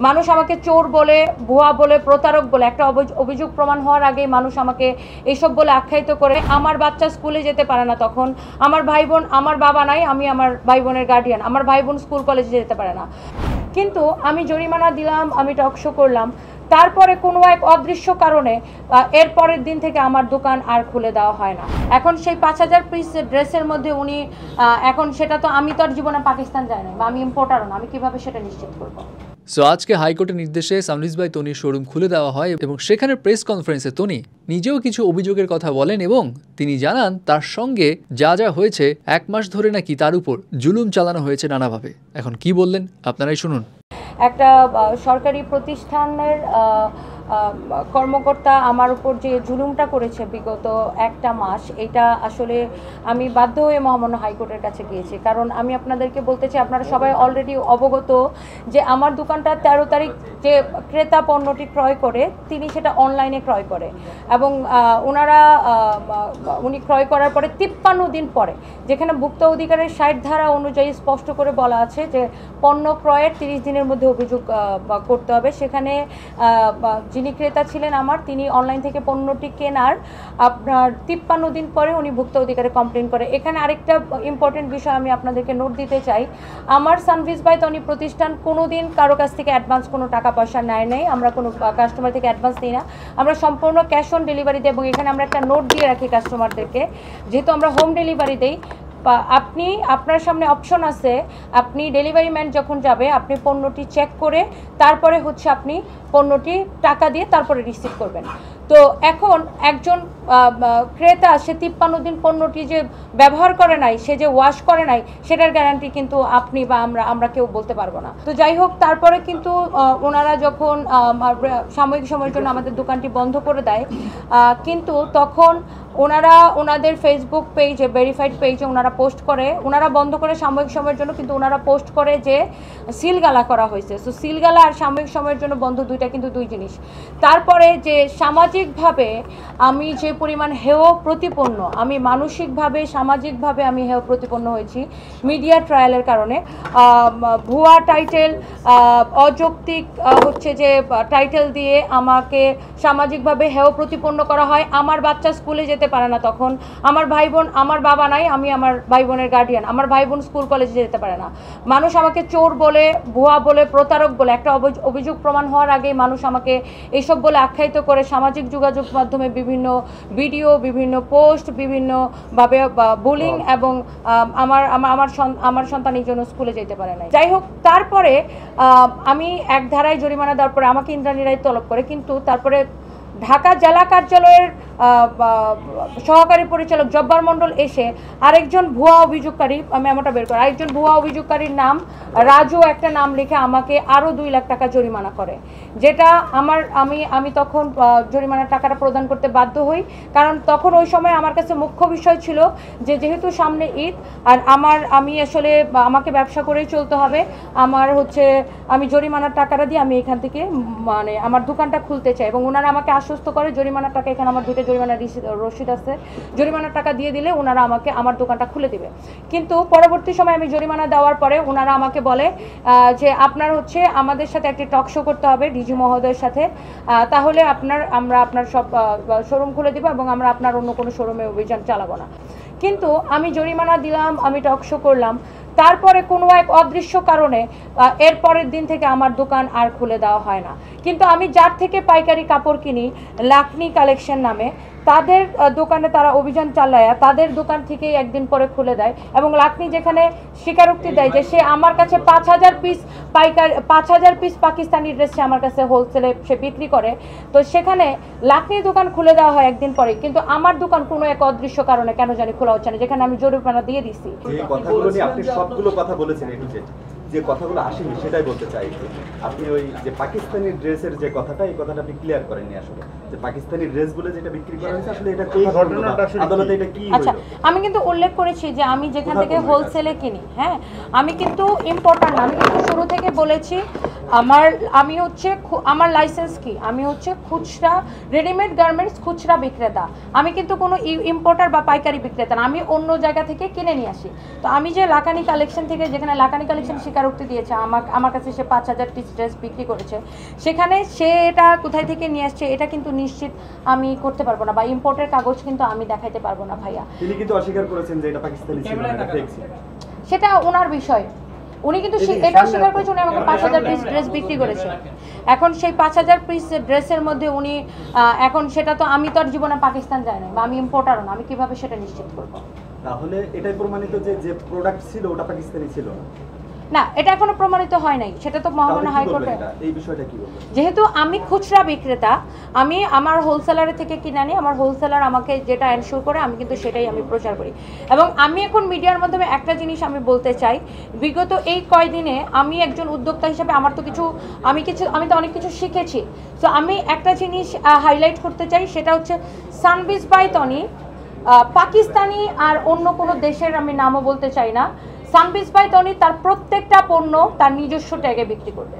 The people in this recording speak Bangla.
মানুষ আমাকে চোর বলে, ভুয়া বলে, প্রতারক বলে, একটা অভিযোগ প্রমাণ হওয়ার আগেই মানুষ আমাকে এইসব বলে আখ্যায়িত করে। আমার বাচ্চা স্কুলে যেতে পারে না, তখন আমার ভাই বোন, আমার বাবা নাই, আমি আমার ভাই বোনের গার্ডিয়ান, আমার ভাই বোন স্কুল কলেজে যেতে পারে না। কিন্তু আমি জরিমানা দিলাম, আমি টকশো করলাম, তারপরে কোনো এক অদৃশ্য কারণে এর পরের দিন থেকে আমার দোকান আর খুলে দেওয়া হয় না। এখন সেই 5000 পিস ড্রেসের মধ্যে উনি এখন সেটা তো আমি তো আর জীবনে পাকিস্তান যাই না, বা আমি ইম্পোর্টারও না, আমি কিভাবে সেটা নিশ্চিত করবো? সো আজকে হাইকোর্টের নির্দেশে সামরিজ ভাই তনির শোরুম খুলে দেওয়া হয় এবং সেখানে প্রেস কনফারেন্সে তনি নিজেও কিছু অভিযোগের কথা বলেন এবং তিনি জানান তার সঙ্গে যা যা হয়েছে, 1 মাস ধরে নাকি তার উপর জুলুম চালানো হয়েছে নানাভাবে। এখন কি বললেন আপনারাই শুনুন। একটা সরকারি প্রতিষ্ঠানের কর্মকর্তা আমার উপর যে জুলুমটা করেছে বিগত 1টা মাস, এটা আসলে আমি বাধ্য হয়ে মহামান্য হাইকোর্টের কাছে গিয়েছি। কারণ আমি আপনাদেরকে বলতে চাই, আপনারা সবাই অলরেডি অবগত যে আমার দোকানটা 13 তারিখ যে ক্রেতা পণ্যটি ক্রয় করে, তিনি সেটা অনলাইনে ক্রয় করে এবং উনি ক্রয় করার পরে 53 দিন পরে, যেখানে ভুক্ত অধিকারের 60 ধারা অনুযায়ী স্পষ্ট করে বলা আছে যে পণ্য ক্রয়ের 30 দিনের মধ্যে অভিযোগ করতে হবে, সেখানে যিনি ক্রেতা ছিলেন তিনি অনলাইন থেকে পণ্যটি কেনার আপনার 53 দিন পরে উনি ভুক্ত অধিকারে কমপ্লেন করে। এখানে আরেকটা ইম্পর্টেন্ট বিষয় আমি আপনাদেরকে নোট দিতে চাই, আমার সানভিজ বাই তনি প্রতিষ্ঠান কোনোদিন কারো কাছ থেকে অ্যাডভান্স কোনো টাকা পয়সা নেয় নাই, আমরা কোনো কাস্টমার থেকে অ্যাডভান্স নিই না, আমরা সম্পূর্ণ ক্যাশ অন ডেলিভারি দিই। এবং এখানে আমরা একটা নোট দিয়ে রাখি কাস্টমারদেরকে, যেহেতু আমরা হোম ডেলিভারি দিই, আপনার সামনে অপশন আছে, আপনি ডেলিভারি ম্যান যখন যাবে আপনি পণ্যটি চেক করে তারপরে হচ্ছে আপনি পণ্যটি টাকা দিয়ে তারপরে রিসিভ করবেন। তো এখন একজন ক্রেতা সে 53 দিন পণ্যটি যে ব্যবহার করে নাই, সে যে ওয়াশ করে নাই, সেটার গ্যারান্টি কিন্তু আপনি বা আমরা কেউ বলতে পারবো না। তো যাই হোক, তারপরে কিন্তু ওনারা যখন সাময়িক সময়ের জন্য আমাদের দোকানটি বন্ধ করে দেয়, কিন্তু তখন ওনারা ওনাদের ফেসবুক পেজে, ভেরিফাইড পেজে ওনারা পোস্ট করে, ওনারা বন্ধ করে সাময়িক সময়ের জন্য, কিন্তু ওনারা পোস্ট করে যে সিলগালা করা হয়েছে। সো সিলগালা আর সাময়িক সময়ের জন্য বন্ধ, দুইটা কিন্তু দুই জিনিস। তারপরে যে সামাজিকভাবে আমি যে পরিমাণ হেয় প্রতিপন্ন, আমি মানসিকভাবে সামাজিকভাবে আমি হেয় প্রতিপন্ন হয়েছি মিডিয়া ট্রায়ালের কারণে। ভুয়া টাইটেল, অযৌক্তিক হচ্ছে যে টাইটেল দিয়ে আমাকে সামাজিকভাবে হেয় প্রতিপন্ন করা হয়। আমার বাচ্চা স্কুলে যেতে পারে না, তখন আমার ভাই বোন, আমার বাবা নাই, আমি আমার ভাই বোনের গার্ডিয়ান, আমার ভাই বোন স্কুল কলেজে যেতে পারে না। মানুষ আমাকে চোর বলে, ভুয়া বলে, প্রতারক বলে, একটা অভিযোগ প্রমাণ হওয়ার আগেই মানুষ আমাকে এইসব বলে আখ্যায়িত করে সামাজিক যোগাযোগ মাধ্যমে বিভিন্ন ভিডিও, বিভিন্ন পোস্ট, বিভিন্নভাবে বুলিং, এবং আমার সন্তান এই জন্য স্কুলে যেতে পারে না। যাই হোক, তারপরে আমি এক ধারায় জরিমানা দেওয়ার পরে আমাকে ইন্দ্রাণী রায় তলব করে, কিন্তু তারপরে ঢাকা জেলা কার্যালয়ের সহকারী পরিচালক জব্বার মণ্ডল এসে আরেকজন ভুয়া অভিযোগকারী, আমি আমারটা বের করি, আরেকজন ভুয়া অভিযোগকারীর নাম রাজু একটা নাম লিখে আমাকে আরও 2 লাখ টাকা জরিমানা করে, যেটা আমি তখন জরিমানার টাকাটা প্রদান করতে বাধ্য হই। কারণ তখন ওই সময় আমার কাছে মুখ্য বিষয় ছিল যে যেহেতু সামনে ঈদ, আর আমি আসলে আমাকে ব্যবসা করেই চলতে হবে, আমি জরিমানার টাকাটা দিয়ে আমি এখান থেকে মানে আমার দোকানটা খুলতে চাই। এবং ওনারা আমাকে আশ্বস্ত করে জরিমানার টাকা, এখানে আমার 2টা জরিমানার রসিদ আছে, জরিমানার টাকা দিয়ে দিলে ওনারা আমাকে আমার দোকানটা খুলে দিবে। কিন্তু পরবর্তী সময় আমি জরিমানা দেওয়ার পরে ওনারা আমাকে বলে যে আপনার আমাদের সাথে একটি টক শো করতে হবে ডিজি মহোদয়ের সাথে, তাহলে আমরা আপনার সব শোরুম খুলে দিব এবং আমরা আপনার অন্য কোনো শোরুমে অভিযান চালাবো না। কিন্তু আমি জরিমানা দিলাম, আমি টক শো করলাম, তারপরে কোনো এক অদৃশ্য কারণে এর পরের দিন থেকে আমার দোকান আর খুলে দেওয়া হয় না। কিন্তু আমি যার থেকে পাইকারি কাপড় কিনি, লাকনি কালেকশন নামে, তাদের দোকানে তারা অভিযান চালায়, তাদের দোকান থেকেই একদিন পরে খুলে দেয়। এবং লাকনি যেখানে স্বীকারোক্তি দেয় যে সে আমার কাছে 5000 পিস পাকিস্তানি ড্রেস সে আমার কাছে হোলসেলে সে বিক্রি করে, তো সেখানে লাকনির দোকান খুলে দেওয়া হয় একদিন পরে, কিন্তু আমার দোকান কোনো এক অদৃশ্য কারণে কেন জানি খোলা হচ্ছে না, যেখানে আমি জরিমানা দিয়ে দিছি। আপনি সবগুলো কথা বলেছেন, যে কথাগুলো আসেনি সেটাই বলতে চাই। আপনি ওই যে পাকিস্তানি ড্রেসের যে কথাটা, এই কথাটা আপনি ক্লিয়ার করেননি আসলে, যে পাকিস্তানি ড্রেসগুলো যেটা বিক্রি করা হয়েছে আসলে এটা কোন ঘটনাটা, আদালতে এটা কি হলো? আচ্ছা, আমি কিন্তু উল্লেখ করেছি যে আমি যেখান থেকে হোলসেলে কিনি, হ্যাঁ, আমি কিন্তু ইম্পোর্টার না, আমি কিন্তু শুরু থেকে বলেছি আমি হচ্ছে আমার লাইসেন্স কি, আমি হচ্ছে খুচরা রেডিমেড গার্মেন্টস খুচরা বিক্রেতা। আমি কিন্তু কোনো ইম্পোর্টার বা পাইকারি বিক্রেতা না, আমি অন্য জায়গা থেকে কিনে নিয়ে আসি। তো আমি যে লাকানি কালেকশন থেকে, যেখানে লাকানি কালেকশন স্বীকারোক্তি দিয়েছে আমার কাছে সে 5000 পিস ড্রেস বিক্রি করেছে, সেখানে সে এটা কোথায় থেকে নিয়ে আসছে এটা কিন্তু নিশ্চিত আমি করতে পারবো না, বা ইম্পোর্টের কাগজ কিন্তু আমি দেখাইতে পারবো না ভাইয়া। তিনি কিন্তু অস্বীকার করেছেন যে এটা পাকিস্তানি ছিল না, এটা ফেক ছিল। সেটা ওনার বিষয়, উনি কিন্তু এটা অস্বীকার করেছে উনি আমাকে 5000 পিস ড্রেস বিক্রি করেছে। এখন সেই 5000 পিস ড্রেসের মধ্যে উনি এখন সেটা তো আমি তো আর জীবনে পাকিস্তান যাই না, বা আমি ইম্পোর্টারও না, আমি কিভাবে সেটা নিশ্চিত করব? তাহলে এটাই প্রমাণিত যে যে প্রোডাক্ট ছিল ওটা পাকিস্তানি ছিল না। না, এটা এখনো প্রমাণিত হয় নাই, সেটা তো মহামান্য হাইকোর্টে। এই বিষয়টা কি বলবেন? যেহেতু আমি খুচরা বিক্রেতা, আমি আমার হোলসেলারের থেকে কিনে আনি, আমার হোলসেলার আমাকে যেটা এনশিওর করে আমি কিন্তু সেটাই আমি প্রচার করি। এবং আমি এখন মিডিয়ার মাধ্যমে একটা জিনিস আমি বলতে চাই, বিগত এই কয়দিনে আমি একজন উদ্যোক্তা হিসেবে আমি তো অনেক কিছু শিখেছি। তো আমি একটা জিনিস হাইলাইট করতে চাই, সেটা হচ্ছে সানবিজ বাই তনি পাকিস্তানি আর অন্য কোনো দেশের আমি নামও বলতে চাই না, সানবিজ বাই তনি তার প্রত্যেকটা পণ্য তার নিজস্ব ট্যাগে বিক্রি করবে।